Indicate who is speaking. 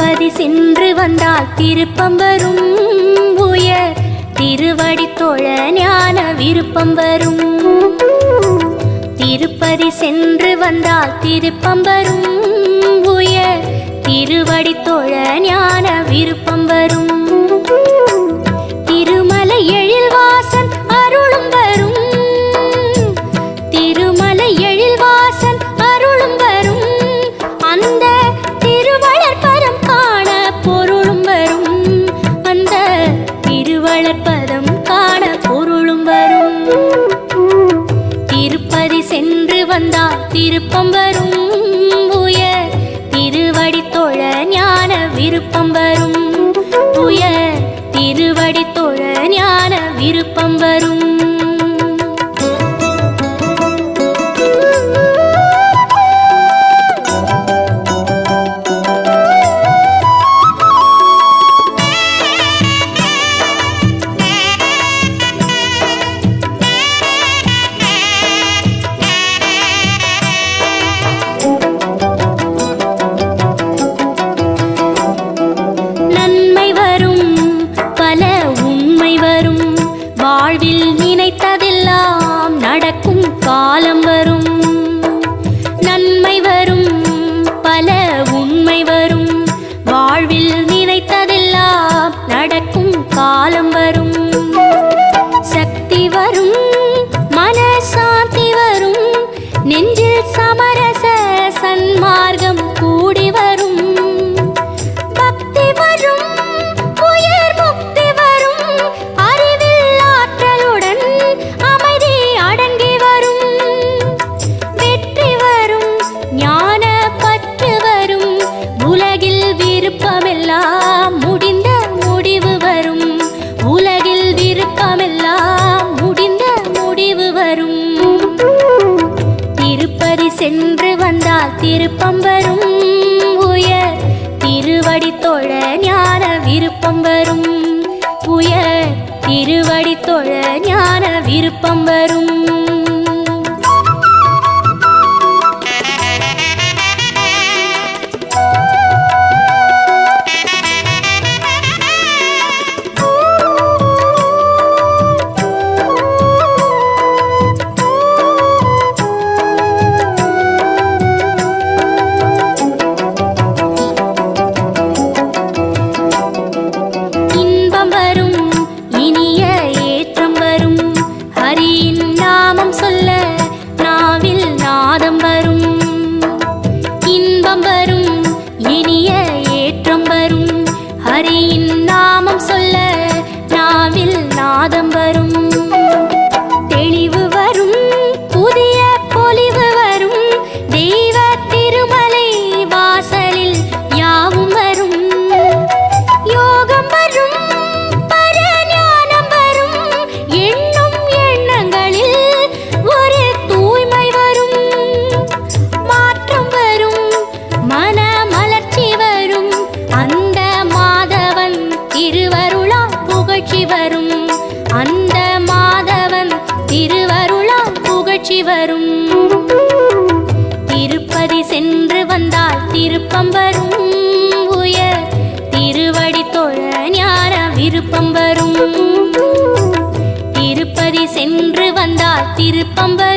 Speaker 1: திருப்பதி சென்று வந்தால் திருப்பம் வரும். உயர் திருவடி தொழ ஞான விருப்பம் வரும். திருப்பதி சென்று வந்தால் திருப்பம் வரும். உயர் திருவடி தொழ ஞான விருப்பம் வரும். திருமலை எழில்வாசன் அருளும் வரும். திருமலை எழில்வாசன் அருளும் வரும். அந்த திருவளர்பதம் காண பொருளும் வரும். அந்த திருவளர்பதம் காண பொருளும் வரும். திருப்பதி சென்று வந்தால் திருப்பம் வரும். உயர் திருவடி தொழ ஞான விருப்பம் வரும். உயர் திருவடி தொழ ஞான விருப்பம் வரும். வாழ்வில் நினைத்ததெல்லாம் நடக்கும் காலம் வரும். நன்மை வரும் பல உண்மை வரும். வாழ்வில் நினைத்ததெல்லாம் நடக்கும் காலம் வரும். சக்தி வரும் மனசாந்தி வரும். நெஞ்சில் சமரச சன்மார்க்கம் கூடி வரும். பக்தி வரும் உயர் முக்தி வரும். அறிவில் ஆற்றலுடன் அமைதி அடங்கி வரும். வெற்றி வரும் ஞான பற்று வரும். உலகில் விருப்பமெல்லாம் முடிந்த முடிவு வரும். உலகில் விருப்பமெல்லாம் முடிந்த முடிவு வரும். திருப்பதி சென்று வந்தால் திருப்பம் வரும். உயர் திருவடி தொழ ஞான விருப்பம் வரும். உயர் திருவடி தொழ ஞான விருப்பம் வரும். ஹரியின் நாமம் சொல்ல நாவில் நாதம் வரும். தெளிவு வரும் புதிய பொலிவு வரும். தெய்வ திருமலை வாசலில் யாவும் வரும். யோகம் வரும் பரஞானம் வரும். எண்ணும் எண்ணங்களில் ஒரு தூய்மை வரும். மாற்றம் வரும் மன மலர்ச்சி வரும். அந்த மாதவன் திருவருளால் புகழ்ச்சி வரும். அந்த மாதவன் திருவருளால் புகழ்ச்சி வரும். திருப்பதி சென்று வந்தால் திருப்பம் வரும். உயர் திருவடி தொழ ஞான விருப்பம் வரும். திருப்பதி சென்று வந்தால் திருப்பம் வரும்.